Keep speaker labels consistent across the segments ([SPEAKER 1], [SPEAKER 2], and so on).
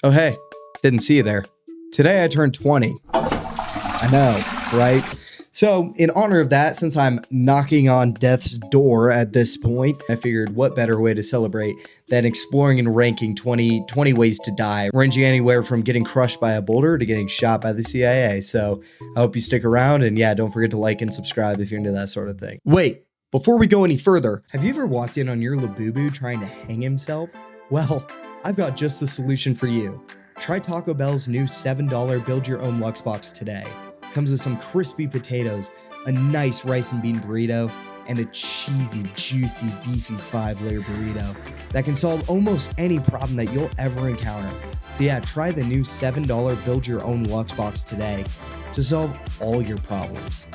[SPEAKER 1] Oh, hey, didn't see you there. Today I turned 20. I know, right? So, in honor of that, since I'm knocking on death's door at this point, I figured what better way to celebrate than exploring and ranking 20 ways to die, ranging anywhere from getting crushed by a boulder to getting shot by the CIA. So, I hope you stick around, and yeah, don't forget to like and subscribe if you're into that sort of thing. Wait, before we go any further, have you ever walked in on your Labubu trying to hang himself? Well, I've got just the solution for you. Try Taco Bell's new $7 Build Your Own Lux Box today. Comes with some crispy potatoes, a nice rice and bean burrito, and a cheesy, juicy, beefy 5-layer burrito that can solve almost any problem that you'll ever encounter. So yeah, try the new $7 Build Your Own Lux Box today to solve all your problems.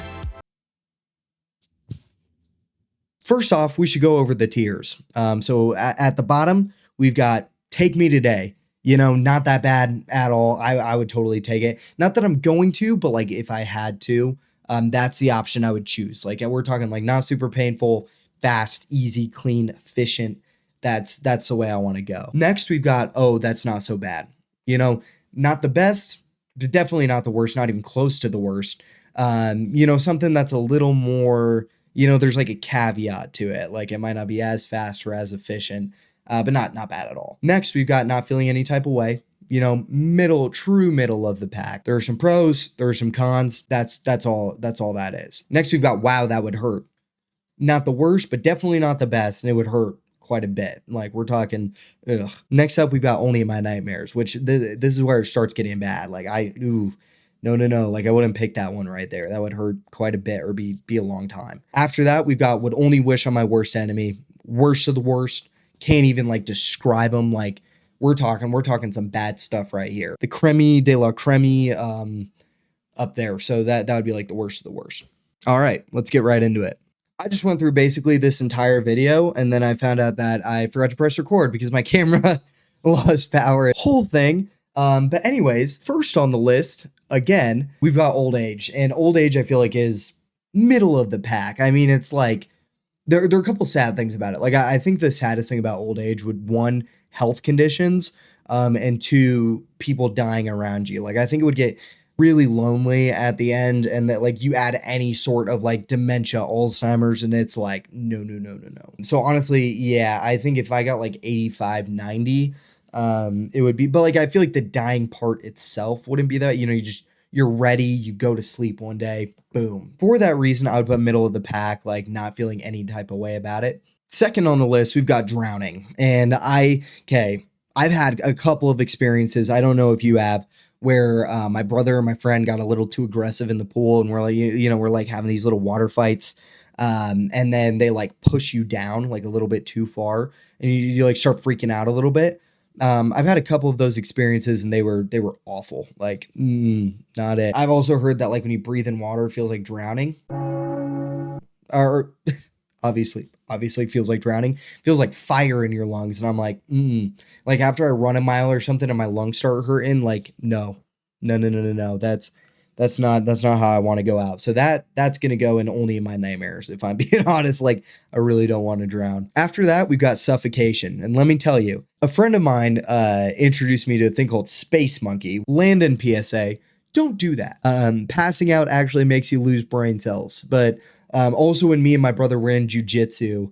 [SPEAKER 1] First off, we should go over the tiers. So at the bottom, we've got Take Me Today. You know, not that bad at all. I would totally take it. Not that I'm going to, but like if I had to, that's the option I would choose. Like we're talking like not super painful, fast, easy, clean, efficient. That's the way I want to go. Next, we've got, oh, that's not so bad. You know, not the best, but definitely not the worst, not even close to the worst. You know, something that's a little more, you know, there's like a caveat to it. Like it might not be as fast or as efficient. But not bad at all. Next, we've got not feeling any type of way. You know, true middle of the pack. There are some pros, there are some cons. That's all that is. Next, we've got wow, that would hurt. Not the worst, but definitely not the best, and it would hurt quite a bit. Like we're talking, ugh. Next up, we've got only in my nightmares, which this is where it starts getting bad. Like no. Like I wouldn't pick that one right there. That would hurt quite a bit or be a long time. After that, we've got would only wish on my worst enemy. Worst of the worst. Can't even like describe them. Like we're talking some bad stuff right here. The creme de la creme up there. So that would be like the worst of the worst. All right, let's get right into it. I just went through basically this entire video and then I found out that I forgot to press record because my camera lost power. Whole thing. But anyways, first on the list, again, we've got old age. And old age I feel like is middle of the pack. I mean, it's like there are a couple sad things about it. Like I think the saddest thing about old age would one, health conditions, and two, people dying around you. Like I think it would get really lonely at the end, and that like you add any sort of like dementia, Alzheimer's, and it's like no. So honestly, yeah, I think if I got like 85, 90, it would be. But like I feel like the dying part itself wouldn't be that. You know, you're ready, you go to sleep one day, boom. For that reason, I would put middle of the pack, like not feeling any type of way about it. Second on the list, we've got drowning. And I've had a couple of experiences, I don't know if you have, where my brother and my friend got a little too aggressive in the pool and we're like, we're like having these little water fights. And then they like push you down like a little bit too far and you like start freaking out a little bit. I've had a couple of those experiences and they were awful. Like, not it. I've also heard that like when you breathe in water, it feels like drowning. Or obviously it feels like drowning. It feels like fire in your lungs. And I'm like, like after I run a mile or something and my lungs start hurting, like, no. That's not how I want to go out. So that's going to go in only in my nightmares. If I'm being honest, like I really don't want to drown. After that, we've got suffocation. And let me tell you, a friend of mine introduced me to a thing called Space Monkey. Landon PSA, don't do that. Passing out actually makes you lose brain cells. But also when me and my brother were in jujitsu,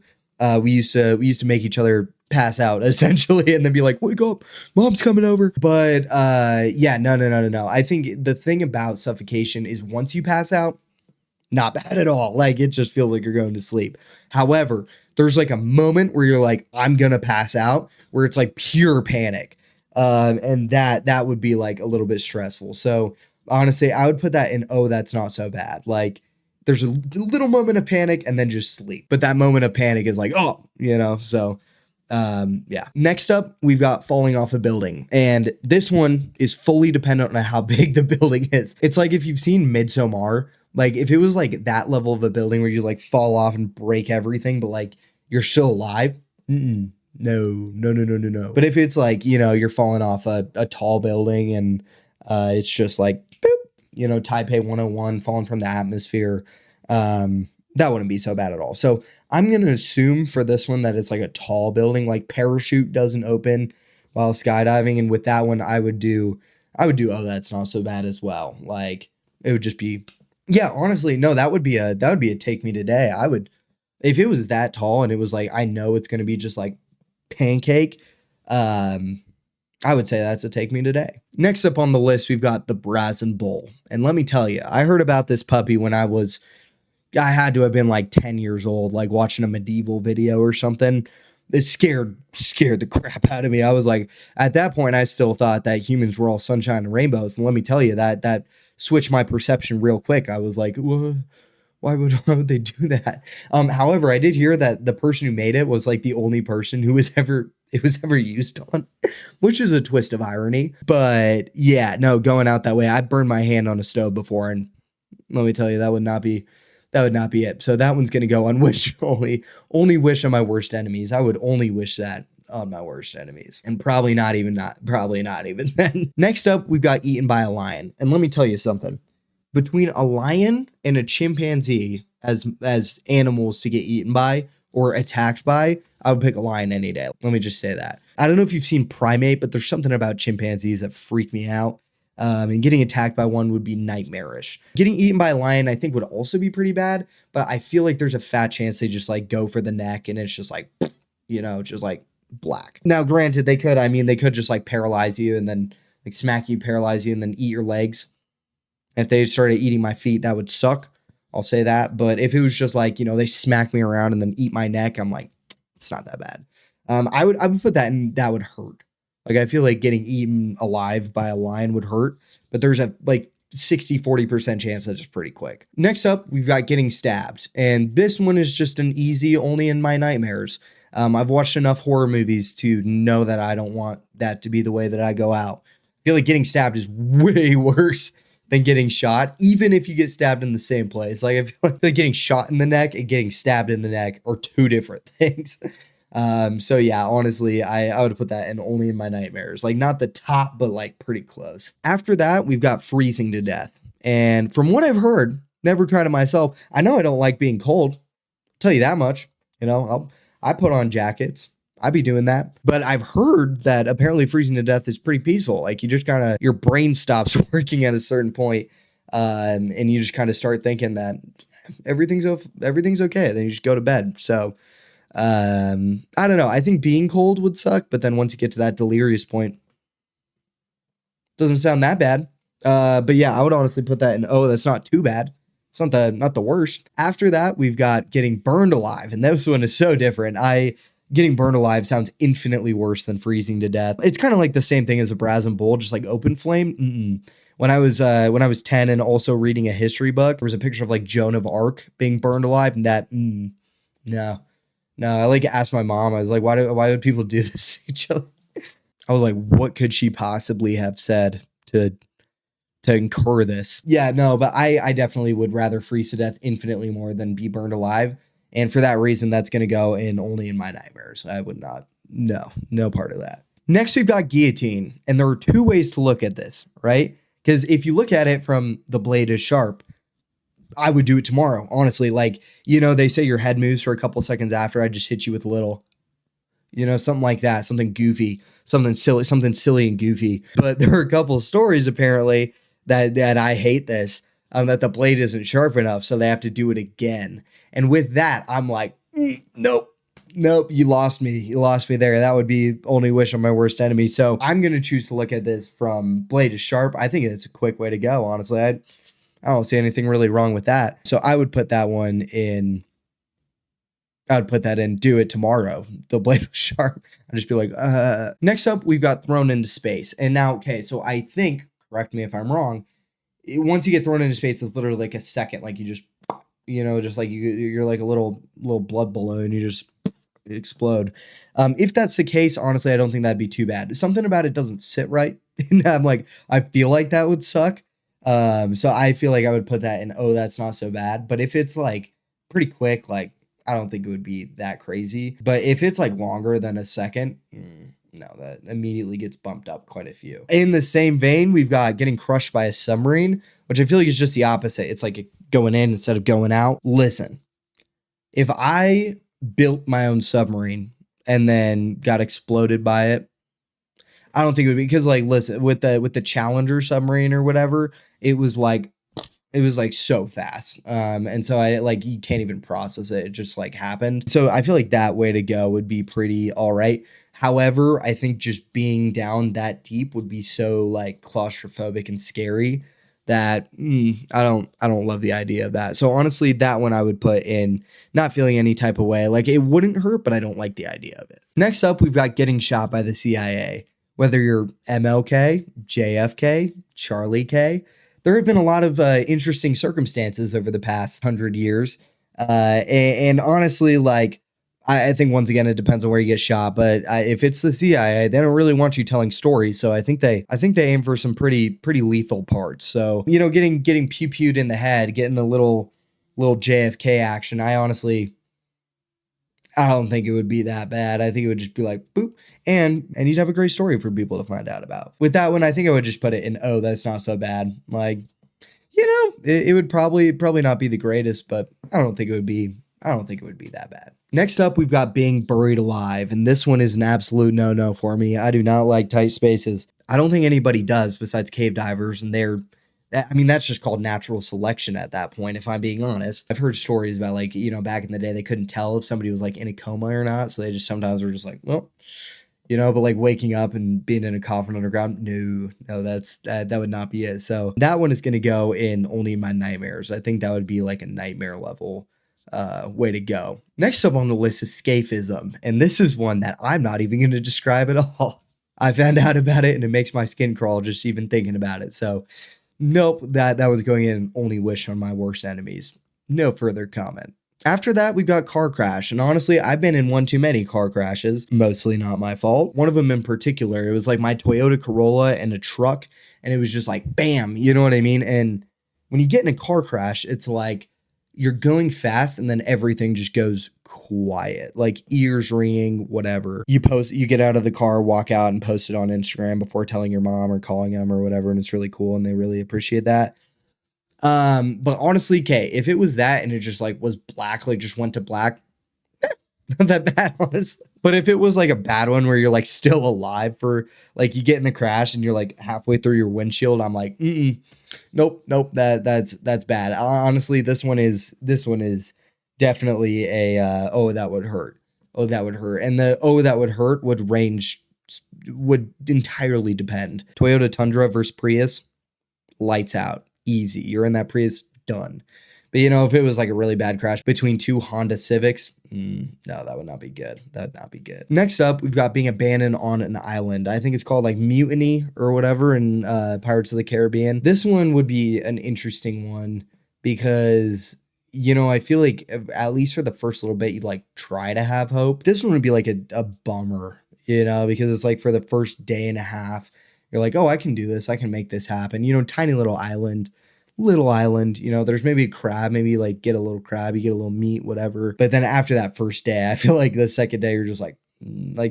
[SPEAKER 1] we used to make each other pass out essentially and then be like, wake up, mom's coming over. But yeah, no. I think the thing about suffocation is once you pass out, not bad at all. Like it just feels like you're going to sleep. However, there's like a moment where you're like, I'm gonna pass out, where it's like pure panic. And that would be like a little bit stressful. So honestly, I would put that in, oh, that's not so bad. Like there's a little moment of panic and then just sleep. But that moment of panic is like, oh, so yeah. Next up, we've got falling off a building. And this one is fully dependent on how big the building is. It's like if you've seen Midsommar, like if it was like that level of a building where you like fall off and break everything, but like you're still alive. No. But if it's like, you're falling off a tall building and it's just like, boop, Taipei 101 falling from the atmosphere. That wouldn't be so bad at all. So I'm going to assume for this one that it's like a tall building, like parachute doesn't open while skydiving. And with that one, oh, that's not so bad as well. Like it would just be, yeah, honestly, no, that would be a take me today. I would, if it was that tall and it was like, I know it's going to be just like pancake, um, I would say that's a take me today. Next up on the list, we've got the Brazen Bull. And let me tell you, I heard about this puppy when I had to have been like 10 years old, like watching a medieval video or something. It scared the crap out of me. I was like, at that point, I still thought that humans were all sunshine and rainbows. And let me tell you, that switched my perception real quick. I was like, why would they do that? However, I did hear that the person who made it was like the only person who it was ever used on, which is a twist of irony. But yeah, no, going out that way, I burned my hand on a stove before, and let me tell you, that would not be it. So that one's gonna go on wish only. Only wish on my worst enemies. I would only wish that on my worst enemies, and probably not even then. Next up, we've got eaten by a lion, and let me tell you something. Between a lion and a chimpanzee as animals to get eaten by or attacked by, I would pick a lion any day. Let me just say that. I don't know if you've seen Primate, but there's something about chimpanzees that freak me out. And getting attacked by one would be nightmarish. Getting eaten by a lion, I think, would also be pretty bad, but I feel like there's a fat chance they just like go for the neck and it's just like, just like black. Now, granted, they could just like paralyze you and then like smack you, paralyze you, and then eat your legs. If they started eating my feet, that would suck. I'll say that. But if it was just like, they smack me around and then eat my neck, I'm like, it's not that bad. I would put that in, that would hurt. Like, I feel like getting eaten alive by a lion would hurt, but there's a like 40% chance that it's pretty quick. Next up, we've got getting stabbed. And this one is just an easy, only in my nightmares. I've watched enough horror movies to know that I don't want that to be the way that I go out. I feel like getting stabbed is way worse than getting shot, even if you get stabbed in the same place. Like, I feel like getting shot in the neck and getting stabbed in the neck are two different things. So yeah, honestly, I would put that in only in my nightmares. Like, not the top, but like pretty close. After that, we've got freezing to death. And from what I've heard, never tried it myself, I know I don't like being cold. Tell you that much. I put on jackets. I'd be doing that. But I've heard that apparently freezing to death is pretty peaceful. Like, you just kind of, your brain stops working at a certain point, and you just kind of start thinking that everything's okay. Then you just go to bed. So, I don't know. I think being cold would suck, but then once you get to that delirious point, doesn't sound that bad. But yeah, I would honestly put that in, oh, that's not too bad. It's not the worst. After that, we've got getting burned alive, and this one is so different. Getting burned alive sounds infinitely worse than freezing to death. It's kind of like the same thing as a Brazen Bull, just like open flame. When I was 10 and also reading a history book, there was a picture of like Joan of Arc being burned alive, and that no. I like asked my mom. I was like, why would people do this to each other? I was like, what could she possibly have said to incur this? Yeah, no, but I definitely would rather freeze to death infinitely more than be burned alive. And for that reason, that's going to go in only in my nightmares. I would not, no part of that. Next, we've got guillotine. And there are two ways to look at this, right? Because if you look at it from the blade is sharp, I would do it tomorrow, honestly. Like, they say your head moves for a couple seconds after. I just hit you with a little, something like that, something goofy, something silly and goofy. But there are a couple of stories apparently that I hate this, that the blade isn't sharp enough, so they have to do it again. And with that, I'm like, nope, you lost me there. That would be only wish on my worst enemy. So I'm going to choose to look at this from blade is sharp. I think it's a quick way to go, honestly. I don't see anything really wrong with that. So I would put that one in. I would put that in, do it tomorrow. The blade was sharp. I'd just be like, Next up, we've got thrown into space. And now, okay, so I think, correct me if I'm wrong, once you get thrown into space, it's literally like a second. Like, you just, just like you're like a little blood balloon. You just explode. If that's the case, honestly, I don't think that'd be too bad. Something about it doesn't sit right. And I'm like, I feel like that would suck. So I feel like I would put that in, oh, that's not so bad. But if it's like pretty quick, like, I don't think it would be that crazy. But if it's like longer than a second, no, that immediately gets bumped up quite a few. In the same vein, we've got getting crushed by a submarine, which I feel like is just the opposite. It's like going in instead of going out. Listen, if I built my own submarine and then got exploded by it, I don't think it would be because like listen with the Challenger submarine or whatever, it was like so fast. And so I like you can't even process it. It just like happened. So I feel like that way to go would be pretty all right. However, I think just being down that deep would be so like claustrophobic and scary that I don't love the idea of that. So honestly, that one I would put in not feeling any type of way. Like it wouldn't hurt, but I don't like the idea of it. Next up, we've got getting shot by the CIA. Whether you're MLK, JFK, Charlie K, there have been a lot of interesting circumstances over the past 100 years. And honestly, like, I think once again, it depends on where you get shot. But if it's the CIA, they don't really want you telling stories. So I think they aim for some pretty lethal parts. So, getting pew-pewed in the head, getting a little JFK action, I don't think it would be that bad. I think it would just be like boop, and you'd have a great story for people to find out about. With that one, I think I would just put it in. Oh, that's not so bad. Like, it would probably not be the greatest, but I don't think it would be. I don't think it would be that bad. Next up, we've got being buried alive, and this one is an absolute no-no for me. I do not like tight spaces. I don't think anybody does besides cave divers, and that's just called natural selection at that point, if I'm being honest. I've heard stories about like, back in the day, they couldn't tell if somebody was like in a coma or not. So they just sometimes were just like, well, but like waking up and being in a coffin underground, no, that would not be it. So that one is going to go in only my nightmares. I think that would be like a nightmare level way to go. Next up on the list is scaphism. And this is one that I'm not even going to describe at all. I found out about it and it makes my skin crawl just even thinking about it. So nope, that was going in only wish on my worst enemies. No further comment. After that, we've got car crash. And honestly, I've been in one too many car crashes. Mostly not my fault. One of them in particular, it was like my Toyota Corolla and a truck. And it was just like, bam, you know what I mean? And when you get in a car crash, it's like you're going fast and then everything just goes quiet, like ears ringing, whatever. You get out of the car, walk out and post it on Instagram before telling your mom or calling them or whatever. And it's really cool. And they really appreciate that. But honestly, Kay, if it was that and it just like was black, like just went to black, not that bad, honestly. But if it was like a bad one where you're like still alive for like you get in the crash and you're like halfway through your windshield, I'm like, nope, that's bad. Honestly, this one is definitely a oh, that would hurt. Oh, that would hurt. And the oh, that would hurt would entirely depend. Toyota Tundra versus Prius, lights out. Easy. You're in that Prius, done. But if it was like a really bad crash between two Honda Civics, no, that would not be good. That would not be good. Next up, we've got being abandoned on an island. I think it's called like Mutiny or whatever in Pirates of the Caribbean. This one would be an interesting one because, I feel like at least for the first little bit, you'd like try to have hope. This one would be like a bummer, because it's like for the first day and a half, you're like, oh, I can do this. I can make this happen. Tiny little island, there's maybe a crab, maybe like get a little crab, you get a little meat, whatever. But then after that first day, I feel like the second day you're just like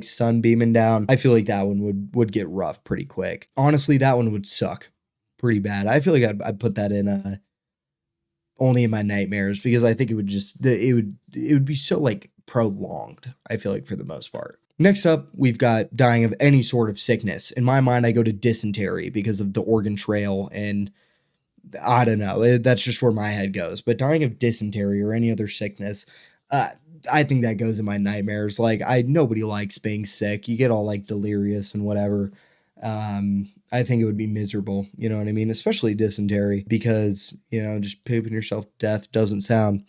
[SPEAKER 1] sun beaming down. I feel like that one would get rough pretty quick. Honestly, that one would suck pretty bad. I feel like I'd put that in only in my nightmares because I think it would be so like prolonged. I feel like for the most part. Next up, we've got dying of any sort of sickness. In my mind, I go to dysentery because of the Oregon Trail and I don't know. That's just where my head goes. But dying of dysentery or any other sickness, I think that goes in my nightmares. Like nobody likes being sick. You get all like delirious and whatever. I think it would be miserable. You know what I mean? Especially dysentery because, just pooping yourself to death doesn't sound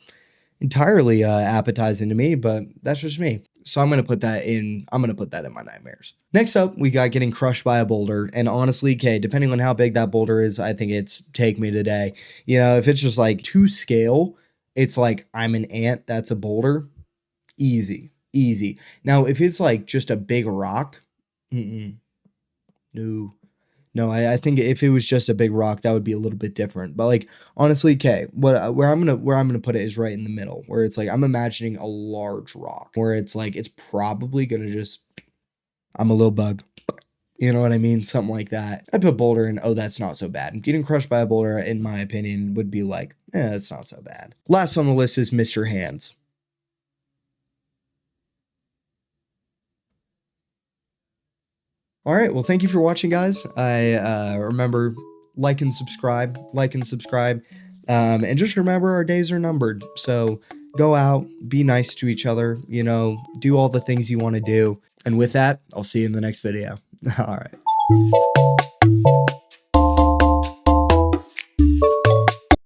[SPEAKER 1] entirely appetizing to me, but that's just me. So I'm going to put that in my nightmares. Next up, we got getting crushed by a boulder. And honestly, Kay, depending on how big that boulder is, I think it's take me today. If it's just like to scale, it's like I'm an ant, that's a boulder. Easy. Now, if it's like just a big rock, no, I think if it was just a big rock, that would be a little bit different. But like honestly, okay, where I'm gonna put it is right in the middle, where it's like I'm imagining a large rock, where it's like it's probably gonna just I'm a little bug, you know what I mean, something like that. I'd put boulder in. Oh, that's not so bad. Getting crushed by a boulder, in my opinion, would be like, that's not so bad. Last on the list is Mr. Hands. All right. Well, thank you for watching, guys. I remember like and subscribe, and just remember our days are numbered. So go out, be nice to each other, do all the things you want to do. And with that, I'll see you in the next video. All right.